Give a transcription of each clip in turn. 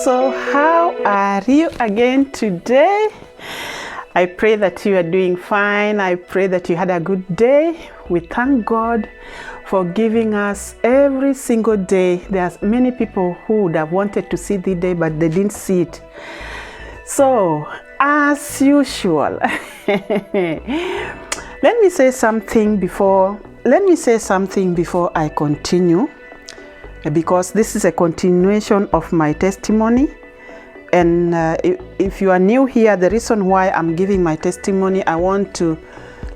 So how are you again today? I pray that you are doing fine. I pray that you had a good day. We thank God for giving us every single day. There's many people who would have wanted to see the day, but they didn't see it. So, as usual, let me say something before I continue, because this is a continuation of my testimony. And if you are new here, the reason why I'm giving my testimony, I want to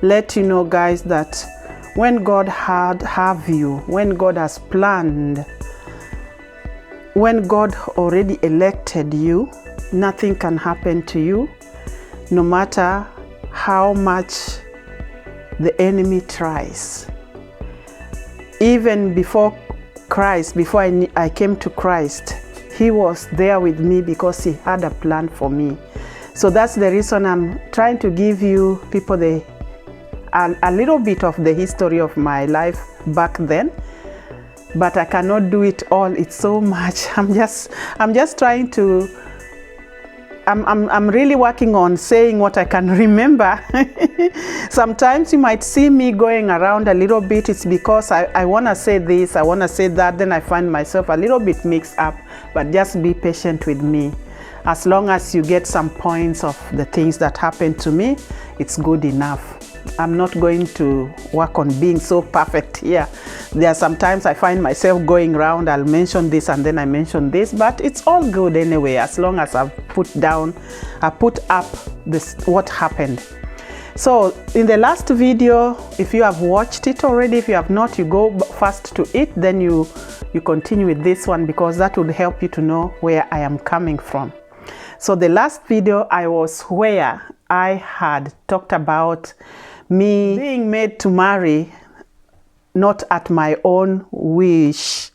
let you know, guys, that when God have you, when God has planned, when God already elected you, nothing can happen to you, no matter how much the enemy tries. Even before Christ, before I came to Christ, He was there with me because He had a plan for me. So that's the reason I'm trying to give you people a little bit of the history of my life back then. But I cannot do it all. It's so much. I'm just trying to. I'm really working on saying what I can remember. Sometimes you might see me going around a little bit. It's because I want to say this, I want to say that, then I find myself a little bit mixed up. But just be patient with me. As long as you get some points of the things that happened to me, it's good enough. I'm not going to work on being so perfect here. There are sometimes I find myself going around, I'll mention this and then I mention this, but it's all good anyway, as long as I put up this what happened. So in the last video, if you have watched it already, if you have not, you go first to it, then you continue with this one, because that would help you to know where I am coming from. So the last video I was where I had talked about me being made to marry, not at my own wish,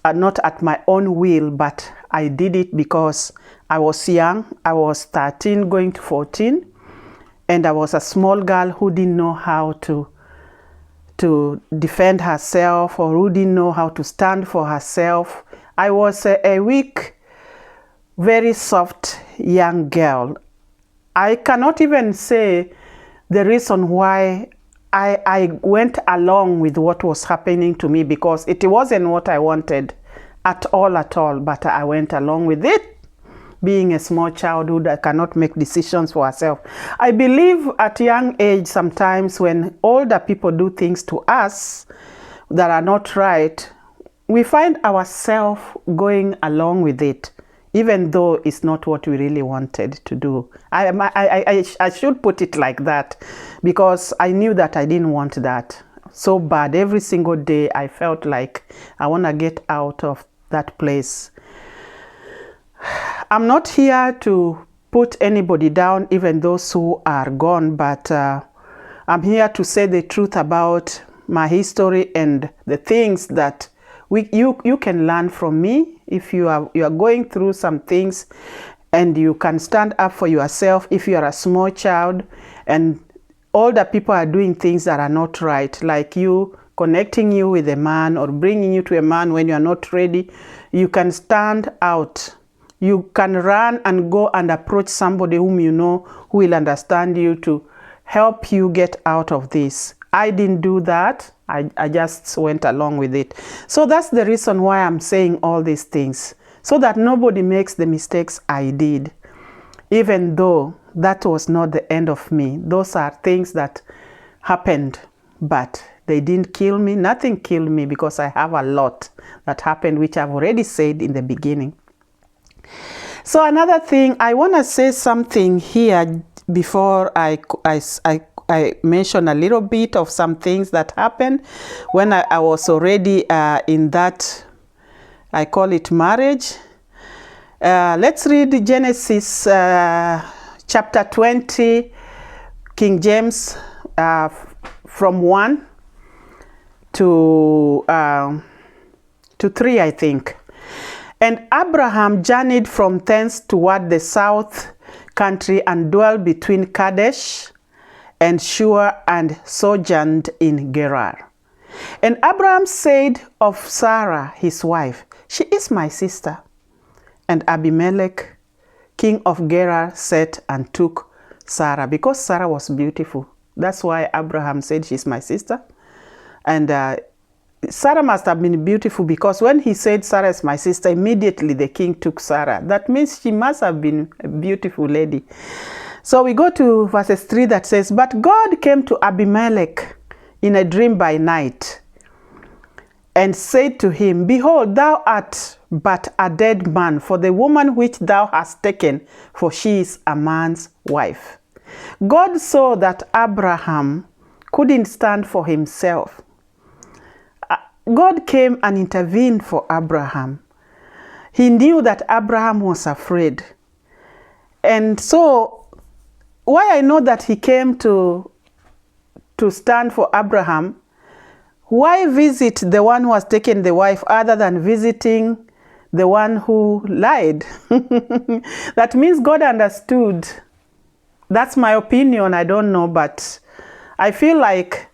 not at my own will, but I did it because I was young. I was 13 going to 14, and I was a small girl who didn't know how to defend herself, or who didn't know how to stand for herself. I was a weak, very soft young girl. I cannot even say the reason why I went along with what was happening to me, because it wasn't what I wanted at all, but I went along with it. Being a small childhood, I cannot make decisions for herself. I believe at young age, sometimes when older people do things to us that are not right, we find ourselves going along with it, even though it's not what we really wanted to do. I should put it like that, because I knew that I didn't want that so bad. Every single day I felt like I want to get out of that place. I'm not here to put anybody down, even those who are gone, but I'm here to say the truth about my history and the things that you can learn from me. If you are going through some things, and you can stand up for yourself, if you are a small child and older people are doing things that are not right, like connecting you with a man or bringing you to a man when you are not ready, you can stand out. You can run and go and approach somebody whom you know who will understand you to help you get out of this. I didn't do that. I just went along with it. So that's the reason why I'm saying all these things, so that nobody makes the mistakes I did, even though that was not the end of me. Those are things that happened, but they didn't kill me. Nothing killed me, because I have a lot that happened, which I've already said in the beginning. So another thing, I want to say something here before I mention a little bit of some things that happened when I was already in that, I call it marriage. Let's read Genesis chapter 20, King James, from 1 to 3, I think. And Abraham journeyed from thence toward the south country, and dwelt between Kadesh and Shur, and sojourned in Gerar. And Abraham said of Sarah his wife, "She is my sister." and Abimelech, king of Gerar, set and took Sarah, because Sarah was beautiful. That's why Abraham said, she's my sister. And Sarah must have been beautiful, because when he said Sarah is my sister, immediately the king took Sarah. That means she must have been a beautiful lady. So we go to verses 3 that says, but God came to Abimelech in a dream by night and said to him, behold, thou art but a dead man for the woman which thou hast taken, for she is a man's wife. God saw that Abraham couldn't stand for himself. God came and intervened for Abraham. He knew that Abraham was afraid. And so, why I know that he came to stand for Abraham, why visit the one who has taken the wife other than visiting the one who lied? That means God understood. That's my opinion, I don't know, but I feel like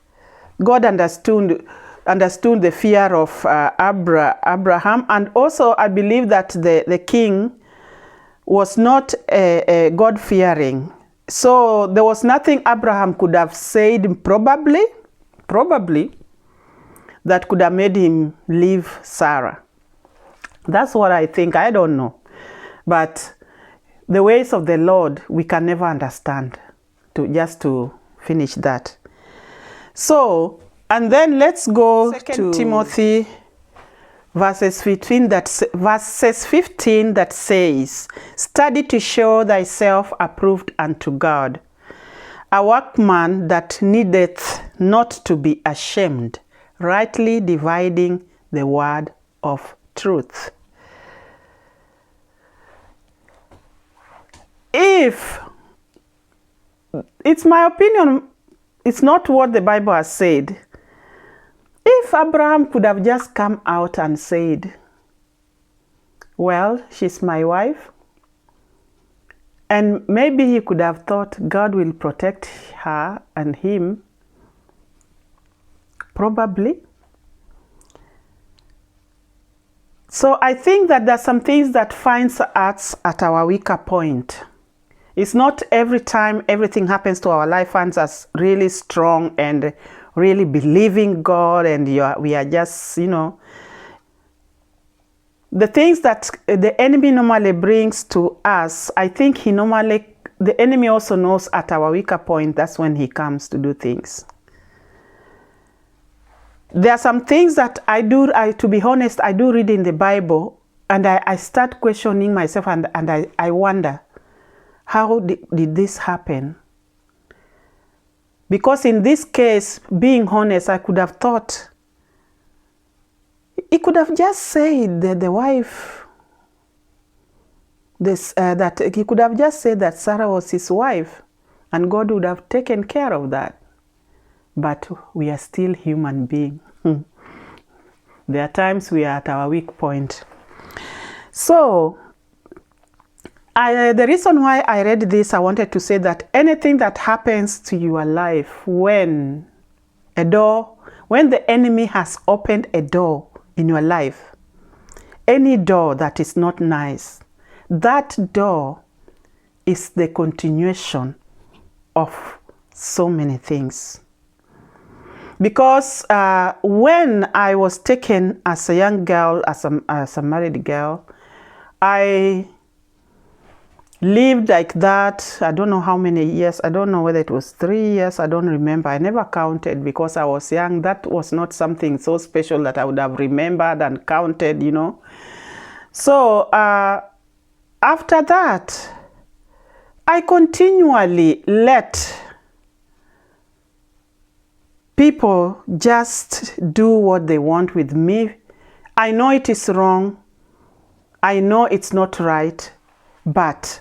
God understood the fear of Abraham, and also I believe that the king was not God-fearing. So there was nothing Abraham could have said, probably, that could have made him leave Sarah. That's what I think. I don't know. But the ways of the Lord, we can never understand. Just to finish that. So, and then let's go to Timothy verses 15 that says, study to show thyself approved unto God, a workman that needeth not to be ashamed, rightly dividing the word of truth. If, it's my opinion, it's not what the Bible has said. If Abraham could have just come out and said, well, she's my wife, and maybe he could have thought God will protect her and him, probably. So I think that there's some things that finds us at our weaker point. It's not every time everything happens to our life finds us really strong and really believing God, and we are just, the things that the enemy normally brings to us, I think the enemy also knows at our weaker point, that's when he comes to do things. There are some things that to be honest, I do read in the Bible, and I start questioning myself, and I wonder, how did this happen? Because in this case, being honest, I could have thought, he could have just said that the wife, that he could have just said that Sarah was his wife, and God would have taken care of that. But we are still human beings. There are times we are at our weak point. So, the reason why I read this, I wanted to say that anything that happens to your life when the enemy has opened a door in your life, any door that is not nice, that door is the continuation of so many things. Because when I was taken as a young girl, as a married girl, I lived like that. I don't know how many years. I don't know whether it was 3 years. I don't remember. I never counted because I was young. That was not something so special that I would have remembered and counted, So after that, I continually let people just do what they want with me. I know it is wrong. I know it's not right, but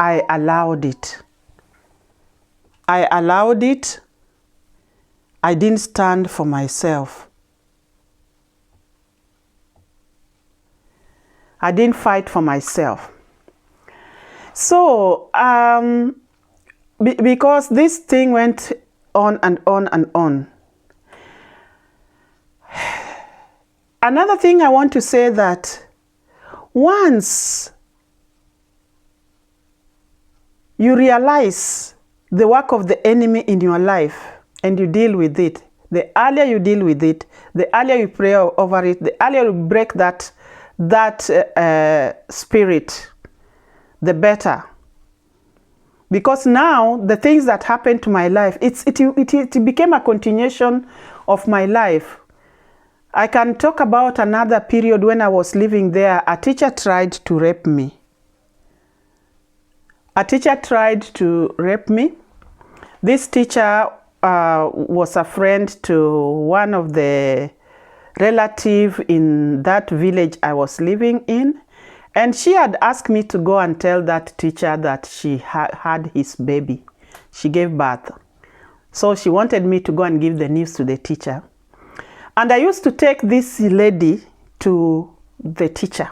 I allowed it. I allowed it. I didn't stand for myself. I didn't fight for myself. So, because this thing went on and on and on. Another thing I want to say that once you realize the work of the enemy in your life and you deal with it, the earlier you deal with it, the earlier you pray over it, the earlier you break that spirit, the better. Because now the things that happened to my life, it became a continuation of my life. I can talk about another period when I was living there. A teacher tried to rape me. A teacher tried to rape me. This teacher was a friend to one of the relatives in that village I was living in. And she had asked me to go and tell that teacher that she had his baby. She gave birth. So she wanted me to go and give the news to the teacher. And I used to take this lady to the teacher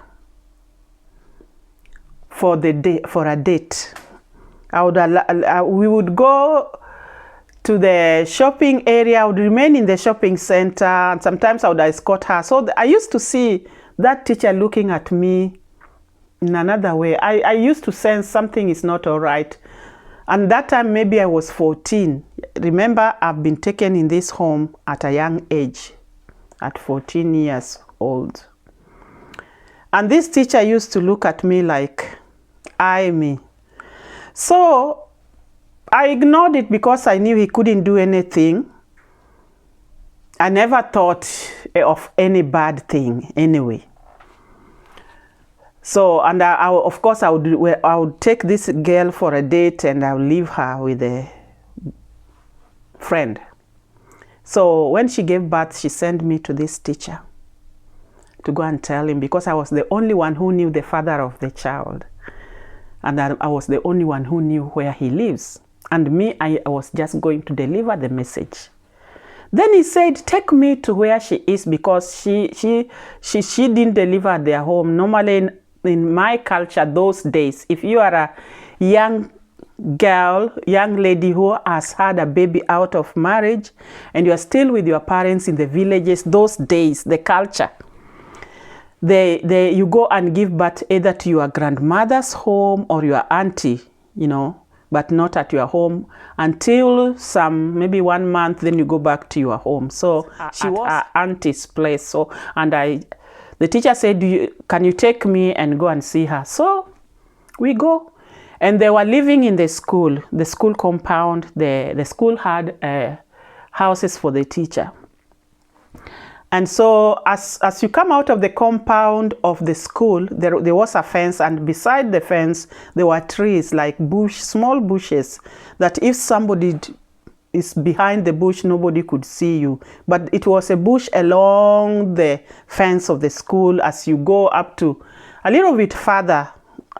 for a date. We would go to the shopping area. I would remain in the shopping center, and sometimes I would escort her. So I used to see that teacher looking at me in another way. I used to sense something is not all right. And that time maybe I was 14. Remember, I've been taken in this home at a young age, at 14 years old. And this teacher used to look at me like, eye me. So I ignored it because I knew he couldn't do anything. I never thought of any bad thing anyway. So, and of course, I would take this girl for a date and I would leave her with a friend. So when she gave birth, she sent me to this teacher to go and tell him, because I was the only one who knew the father of the child. And I was the only one who knew where he lives. And me, I was just going to deliver the message. Then he said, take me to where she is, because she didn't deliver at their home. Normally in my culture those days, if you are a young girl, young lady who has had a baby out of marriage and you are still with your parents in the villages, those days, the culture, you go and give birth either to your grandmother's home or your auntie, but not at your home until maybe 1 month, then you go back to your home. So she was at her auntie's place. So, and the teacher said, can you take me and go and see her? So we go. And they were living in the school compound. The school had houses for the teacher. And so as you come out of the compound of the school, there was a fence, and beside the fence, there were trees like small bushes, that if somebody is behind the bush, nobody could see you. But it was a bush along the fence of the school as you go up to a little bit further.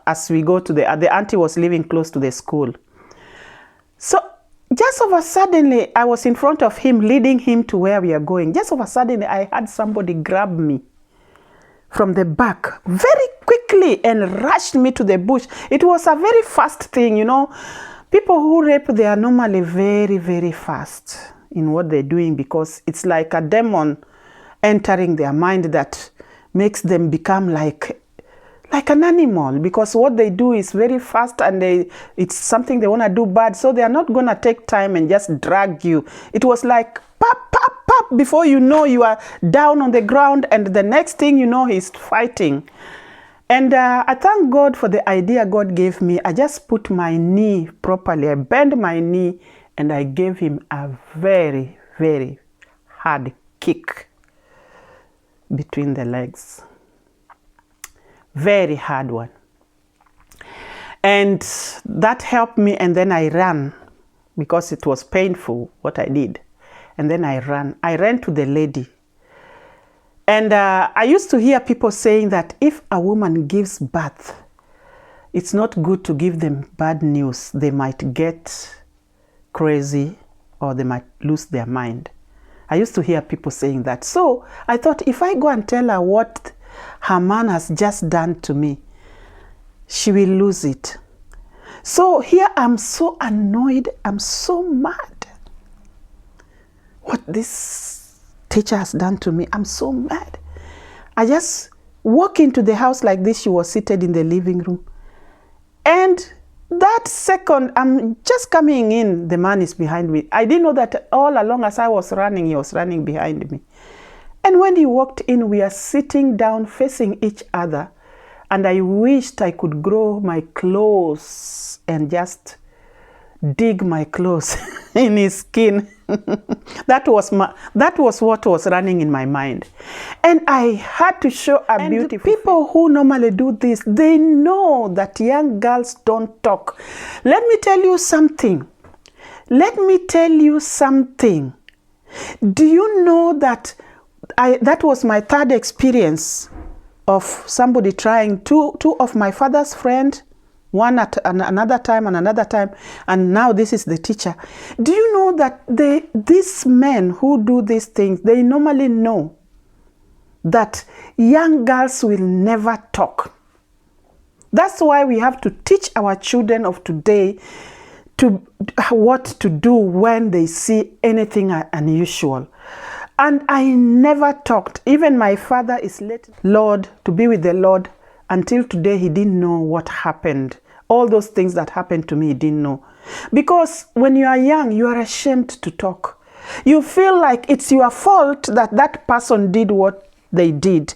As we go to the auntie was living close to the school. So just of a suddenly, I was in front of him, leading him to where we are going. Just of a sudden, I had somebody grab me from the back very quickly and rushed me to the bush. It was a very fast thing, People who rape, they are normally very, very fast in what they're doing, because it's like a demon entering their mind that makes them become like an animal, because what they do is very fast, and it's something they want to do bad, so they are not going to take time and just drag you. It was like pop, pop, pop, before you know you are down on the ground, and the next thing you know, he's fighting. And I thank God for the idea God gave me. I just put my knee properly, I bent my knee, and I gave him a very, very hard kick between the legs. Very hard one. And that helped me, and then I ran, because it was painful what I did. And then I ran to the lady. And I used to hear people saying that if a woman gives birth, it's not good to give them bad news. They might get crazy, or they might lose their mind. I used to hear people saying that. So I thought, if I go and tell her what her man has just done to me, she will lose it. So here I'm so annoyed, I'm so mad. What this teacher has done to me, I'm so mad. I just walk into the house like this. She was seated in the living room. And that second, I'm just coming in, the man is behind me. I didn't know that all along as I was running, he was running behind me. And when he walked in, we are sitting down facing each other. And I wished I could grow my clothes and just dig my clothes in his skin. That was what was running in my mind. And I had to show a beautiful people who normally do this, they know that young girls don't talk. Let me tell you something. Let me tell you something. Do you know that that was my third experience of somebody trying, two of my father's friends, one at another time and another time, and now this is the teacher. Do you know that these men who do these things, they normally know that young girls will never talk. That's why we have to teach our children of today what to do when they see anything unusual. And I never talked. Even my father is let Lord to be with the Lord. Until today, he didn't know what happened. All those things that happened to me, he didn't know. Because when you are young, you are ashamed to talk. You feel like it's your fault that that person did what they did.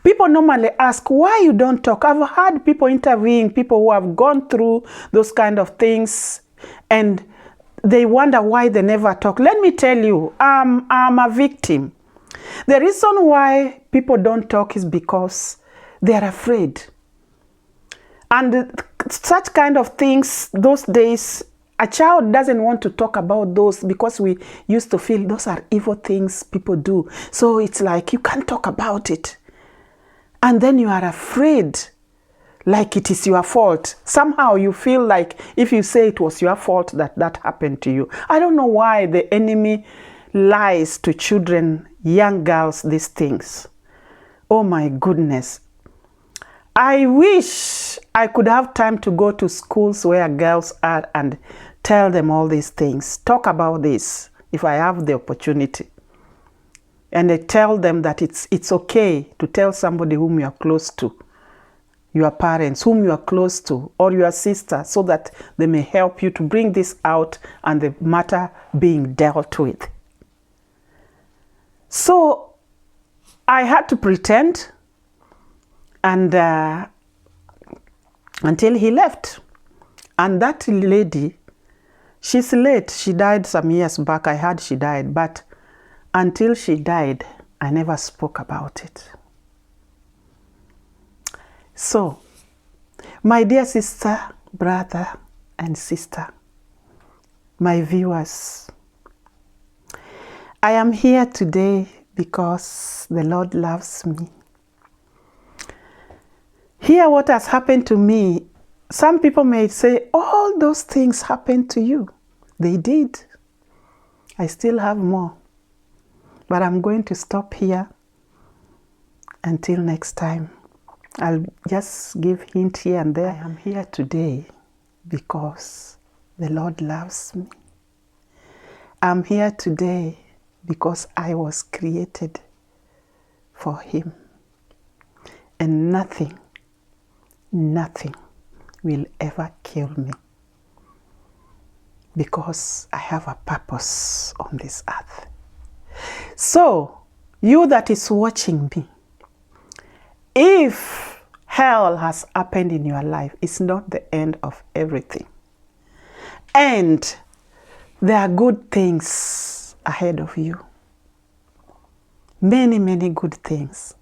People normally ask, why you don't talk? I've had people interviewing people who have gone through those kind of things, and they wonder why they never talk. Let me tell you, I'm a victim. The reason why people don't talk is because they are afraid. And such kind of things, those days, a child doesn't want to talk about those because we used to feel those are evil things people do. So it's like you can't talk about it. And then you are afraid, like it is your fault. Somehow you feel like if you say it was your fault that happened to you. I don't know why the enemy lies to children, young girls, these things. Oh my goodness. I wish I could have time to go to schools where girls are and tell them all these things. Talk about this if I have the opportunity. And I tell them that it's okay to tell somebody whom you are close to, your parents, whom you are close to, or your sister, so that they may help you to bring this out and the matter being dealt with. So I had to pretend, and until he left. And that lady, she's late. She died some years back. I heard she died, but until she died, I never spoke about it. So, my dear sister, brother, and sister, my viewers, I am here today because the Lord loves me. Hear what has happened to me. Some people may say, all those things happened to you. They did. I still have more. But I'm going to stop here until next time. I'll just give hint here and there. I am here today because the Lord loves me. I'm here today because I was created for him. And nothing will ever kill me, because I have a purpose on this earth. So, you that is watching me, if hell has happened in your life, it's not the end of everything. And there are good things ahead of you. Many, many good things.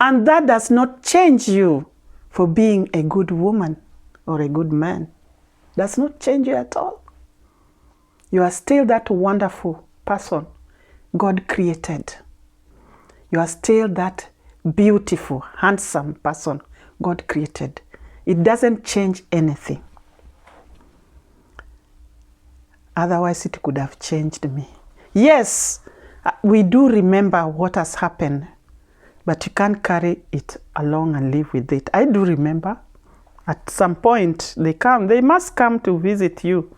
And that does not change you for being a good woman or a good man. Does not change you at all. You are still that wonderful person God created. You are still that beautiful, handsome person God created. It doesn't change anything. Otherwise, it could have changed me. Yes, we do remember what has happened, but you can't carry it along and live with it. I do remember at some point they must come to visit you.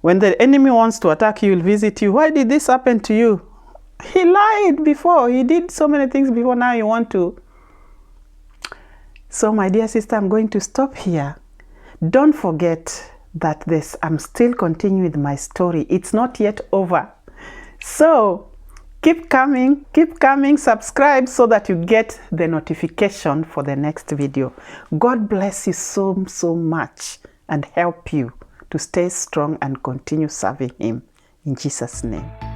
When the enemy wants to attack you, he'll visit you. Why did this happen to you? He lied before. He did so many things before. Now you want to So my dear sister, I'm going to stop here. Don't forget that I'm still continuing with my story. It's not yet over. So keep coming, subscribe so that you get the notification for the next video. God bless you so much and help you to stay strong and continue serving Him. In Jesus' name.